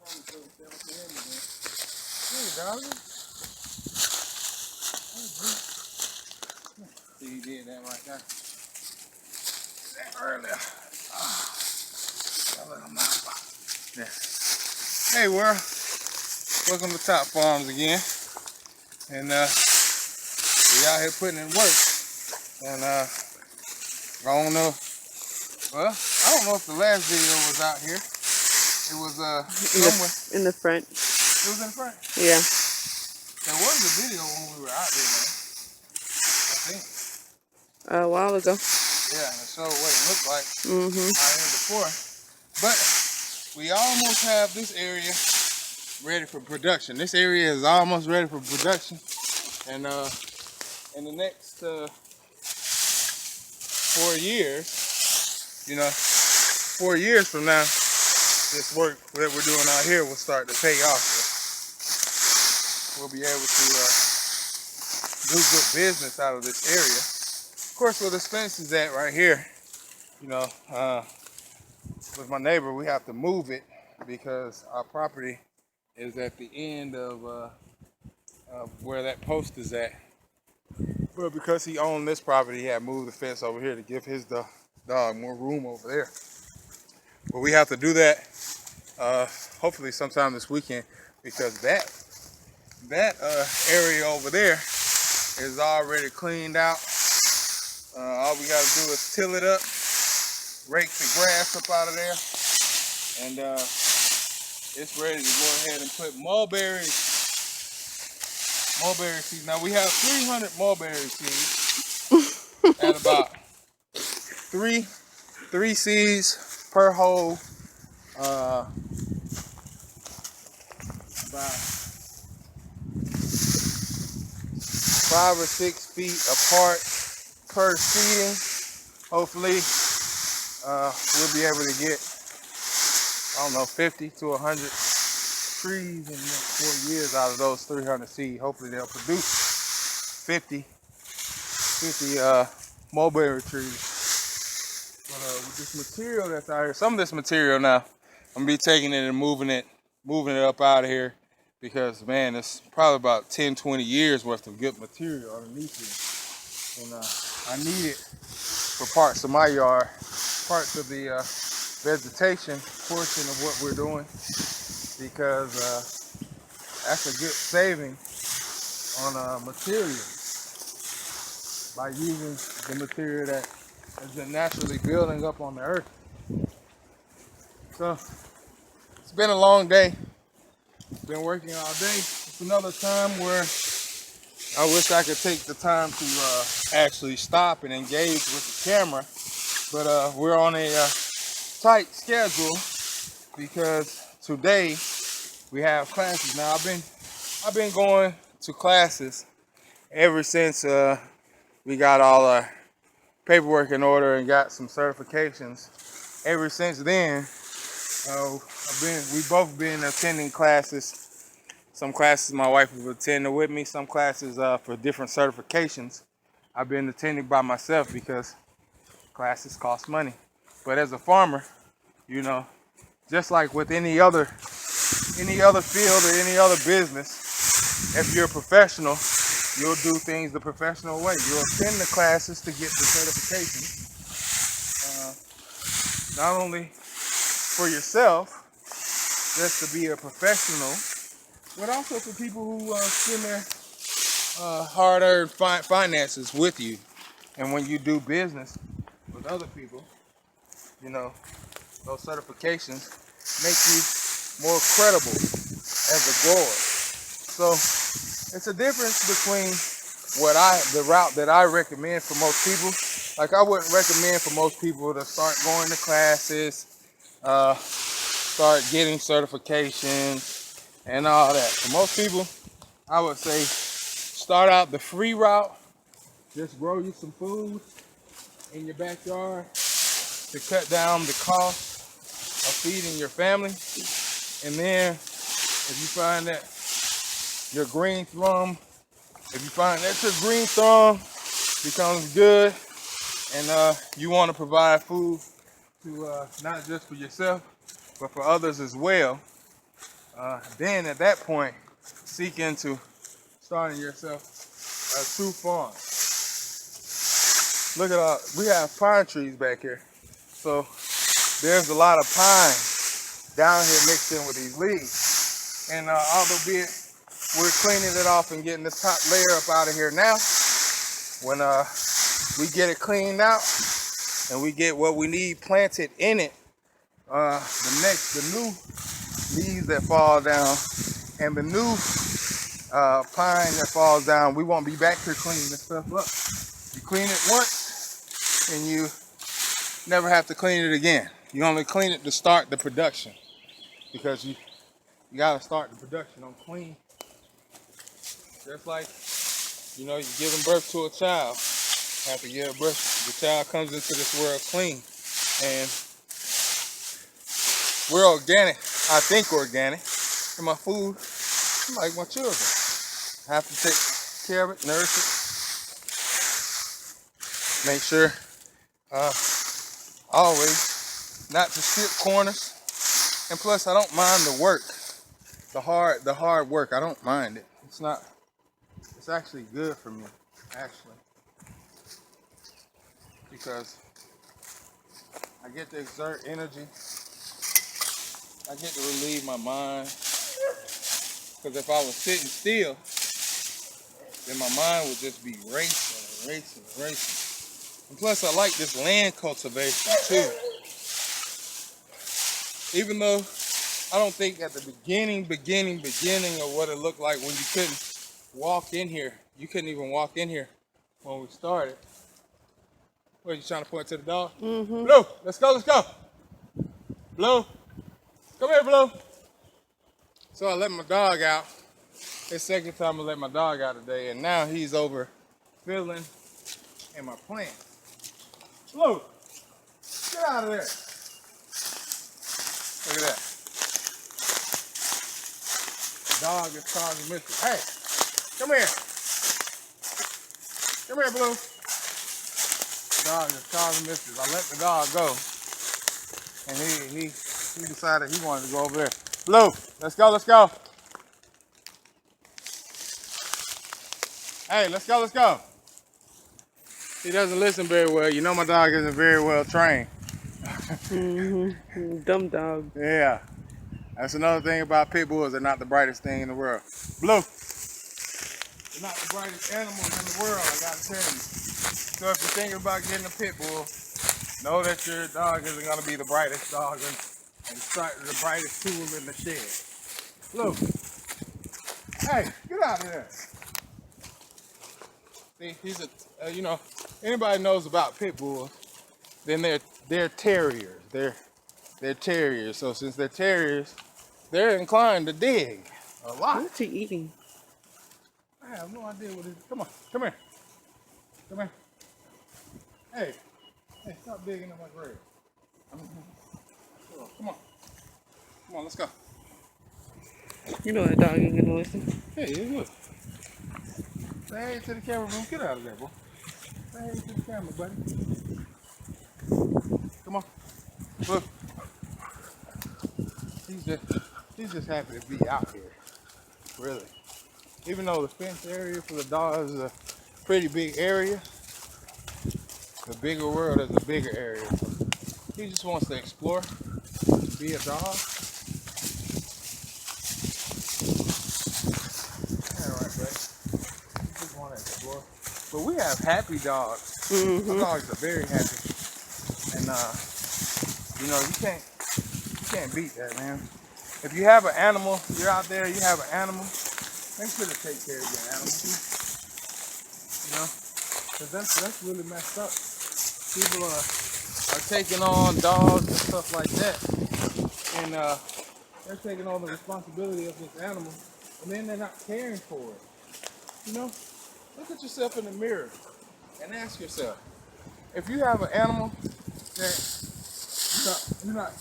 Hey, doggy. See, he did that right there. That earlier. Yeah. Hey, world. Welcome to Top Farms again. And we out here putting in work. And I don't know. Well, I don't know if the last video was out here. It was somewhere. In the front. It was in front? Yeah. There was a video when we were out there, man. I think. A while ago. Yeah, and it showed what it looked like Mm-hmm. out here before. But we almost have this area ready for production. This area is almost ready for production. And in the next 4 years, 4 years from now, this work that we're doing out here will start to pay off. We'll be able to do good business out of this area. Of course, where this fence is at right here, with my neighbor, we have to move it because our property is at the end of where that post is at. But because he owned this property, he had moved the fence over here to give his dog more room over there. But we have to do that hopefully sometime this weekend, because that area over there is already cleaned out. All we got to do is till it up, rake the grass up out of there, and it's ready to go ahead and put mulberry seeds. Now we have 300 mulberry seeds at about three seeds per hole, about 5 or 6 feet apart per seeding. Hopefully we'll be able to get, 50 to 100 trees in the next 4 years out of those 300 seeds. Hopefully they'll produce 50 mulberry trees. But with this material that's out here, some of this material now, I'm gonna be taking it and moving it up out of here, because man, it's probably about 10-20 years worth of good material underneath here. And I need it for parts of my yard, parts of the vegetation portion of what we're doing, because that's a good saving on material by using the material that has been naturally building up on the earth. So it's been a long day. Been working all day. It's another time where I wish I could take the time to actually stop and engage with the camera, but we're on a tight schedule because today we have classes. Now I've been going to classes ever since we got all our paperwork in order and got some certifications. Ever since then, we've both been attending classes. Some classes my wife was attending with me, some classes for different certifications I've been attending by myself because classes cost money. But as a farmer, just like with any other field or any other business, if you're a professional, you'll do things the professional way. You'll attend the classes to get the certification, not only for yourself, just to be a professional, but also for people who spend their hard-earned finances with you. And when you do business with other people, those certifications make you more credible as a grower. So it's a difference between the route that I recommend for most people. Like, I wouldn't recommend for most people to start going to classes, start getting certifications and all that. For most people, I would say start out the free route. Just grow you some food in your backyard to cut down the cost of feeding your family. And then if you find that your green thumb becomes good and you want to provide food to not just for yourself but for others as well, then at that point, seek into starting yourself a true farm. Look at we have pine trees back here. So there's a lot of pine down here mixed in with these leaves. And albeit we're cleaning it off and getting this top layer up out of here now, when we get it cleaned out and we get what we need planted in it, the new leaves that fall down and the new pine that falls down, we won't be back here cleaning this stuff up. You clean it once and you never have to clean it again. You only clean it to start the production, because you gotta start the production on clean. Just like, you know, you're giving birth to a child. You have to give birth. The child comes into this world clean. And we're organic. I think organic. And my food, I'm like my children. I have to take care of it, nourish it. Make sure, always, not to skip corners. And plus, I don't mind the work. The hard work. I don't mind it. It's actually good for me, actually. Because I get to exert energy. I get to relieve my mind. Because if I was sitting still, then my mind would just be racing. And plus, I like this land cultivation too. Even though I don't think at the beginning of what it looked like when you couldn't walk in here. You couldn't even walk in here when we started. What, you trying to point to the dog? Mm-hmm. Blue, let's go. Blue, come here, Blue. So I let my dog out. It's the second time I let my dog out today, and now he's over filling in my plant. Blue, get out of there. Look at that. Dog is causing mischief. Hey, come here. Come here, Blue. Dog is causing mischief. I let the dog go, and he decided he wanted to go over there. Blue, let's go. Hey, let's go. He doesn't listen very well. You know my dog isn't very well trained. Mm-hmm. Dumb dog. Yeah. That's another thing about pit bulls. They're not the brightest thing in the world. Blue. They're not the brightest animals in the world, I gotta tell you. So if you're thinking about getting a pit bull, know that your dog isn't gonna be the brightest dog and start the brightest tool in the shed. Blue. Hey, get out of there. See, he's a, you know, anybody knows about pit bulls, then they're terriers. They're terriers. So since they're terriers, they're inclined to dig a lot. What's he eating? I have no idea what it is. Come here. Hey, stop digging in my grave. Come on, let's go. You know that dog ain't gonna listen. Hey, look. Say hey to the camera, bro. Get out of there, bro. Say hey to the camera, buddy. Come on. Look. He's just happy to be out here. Really. Even though the fence area for the dogs is a pretty big area, the bigger world is a bigger area. He just wants to explore, be a dog. Alright, buddy. He just want to explore. But we have happy dogs. Mm-hmm. Our dogs are very happy. And you know, you can't beat that, man. If you have an animal, you're out there, you have an animal, make sure to take care of your animal. You know? Because that's really messed up. People are taking on dogs and stuff like that. And they're taking on the responsibility of this animal, and then they're not caring for it. You know? Look at yourself in the mirror and ask yourself, if you have an animal that you're not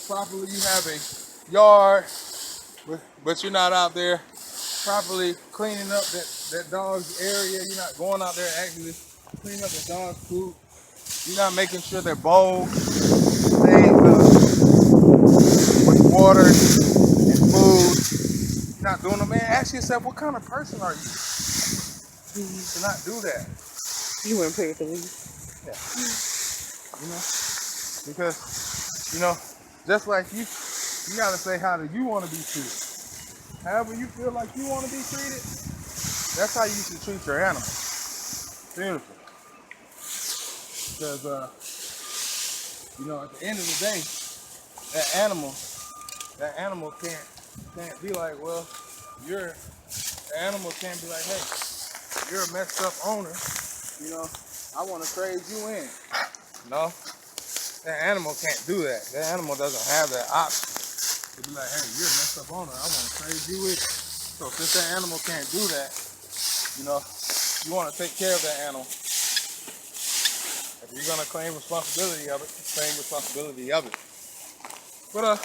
properly, you have a yard, but you're not out there properly cleaning up that dog's area. You're not going out there actually cleaning up the dog's food. You're not making sure their bowl stays with water and food. yourself, what kind of person are you to not do that? You wouldn't play with the leaves. Yeah. You know, because, you know, just like you gotta say, how do you want to be treated? However you feel like you want to be treated, that's how you should treat your animal. Beautiful. Because, you know, at the end of the day, that animal can't be like, well, the animal can't be like, hey, you're a messed up owner, you know, I want to trade you in. No, that animal can't do that. That animal doesn't have that option to be like, hey, you're a messed up owner, I want to trade you in. So since that animal can't do that, you know, you want to take care of that animal. If you're gonna claim responsibility of it, claim responsibility of it. But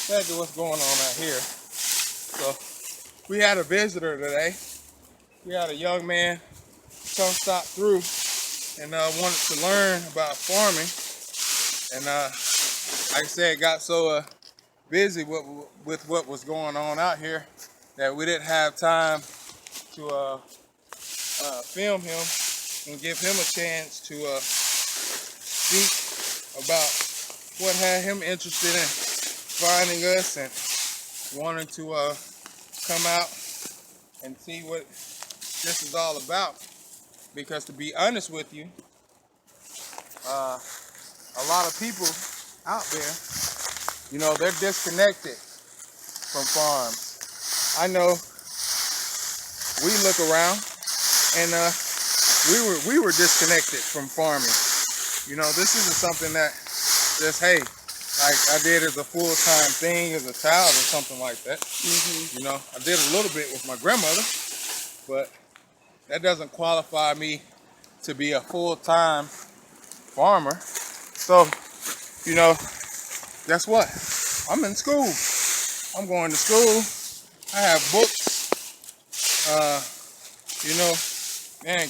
back to what's going on out here. So we had a visitor today. We had a young man come stop through and wanted to learn about farming. And like I said, got so busy with what was going on out here that we didn't have time to film him and give him a chance to speak about what had him interested in finding us and wanting to come out and see what this is all about. Because to be honest with you, a lot of people out there, you know, they're disconnected from farms. I know we look around and we were disconnected from farming. You know, this isn't something that just, hey, like I did as a full-time thing as a child or something like that. You know, I did a little bit with my grandmother, but that doesn't qualify me to be a full-time farmer. So, you know, guess what? I'm in school. I'm going to school. I have books. You know, man,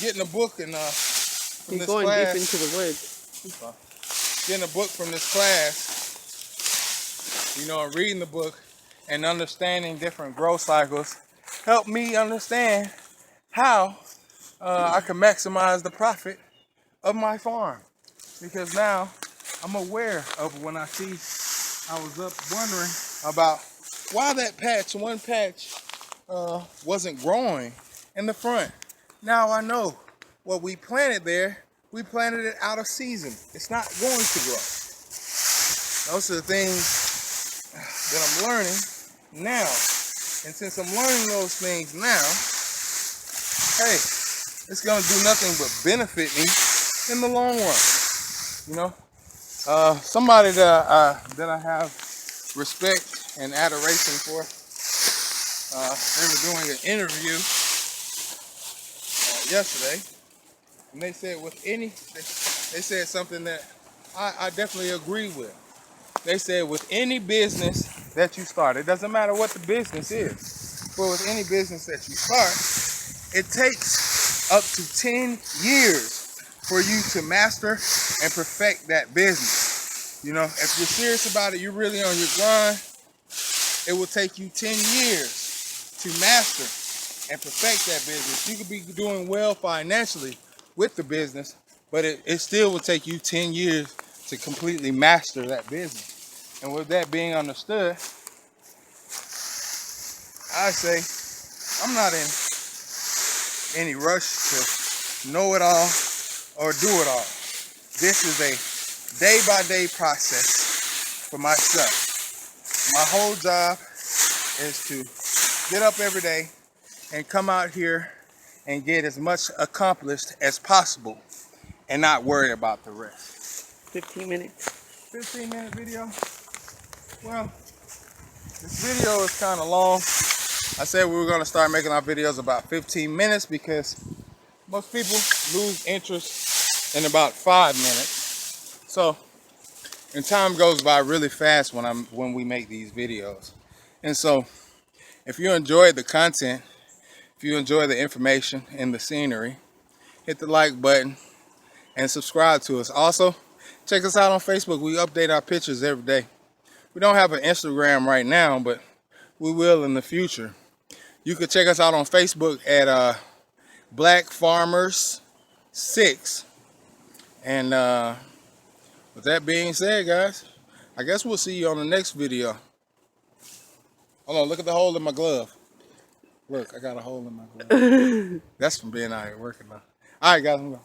getting a book and from You're this going class. deep into the woods. Getting a book from this class, you know, and reading the book and understanding different growth cycles helped me understand how I can maximize the profit of my farm. Because now I'm aware of when I was up wondering about why that one patch wasn't growing in the front. Now I know what we planted there, we planted it out of season. It's not going to grow. Those are the things that I'm learning now. And since I'm learning those things now, hey, it's gonna do nothing but benefit me in the long run. You know, somebody that I have respect and adoration for. They were doing an interview yesterday, and they said they said something that I definitely agree with. They said with any business that you start, it doesn't matter what the business is, but with any business that you start, it takes up to 10 years for you to master and perfect that business. You know, if you're serious about it, you're really on your grind, it will take you 10 years to master and perfect that business. You could be doing well financially with the business, but it still will take you 10 years to completely master that business. And with that being understood, I say I'm not in any rush to know it all or do it all. This is a day-by-day process for myself. My whole job is to get up every day and come out here and get as much accomplished as possible and not worry about the rest. 15 minutes. 15-minute video? Well, this video is kind of long. I said we were going to start making our videos about 15 minutes because most people lose interest in about 5 minutes. So, and time goes by really fast when we make these videos. And so, if you enjoyed the content, if you enjoy the information and the scenery, hit the like button and subscribe to us. Also, check us out on Facebook. We update our pictures every day. We don't have an Instagram right now, but we will in the future. You can check us out on Facebook at Black Farmers 6. And with that being said, guys, I guess we'll see you on the next video. Hold on, look at the hole in my glove. Look, I got a hole in my glove. That's from being out here working now. All right, guys, I'm going.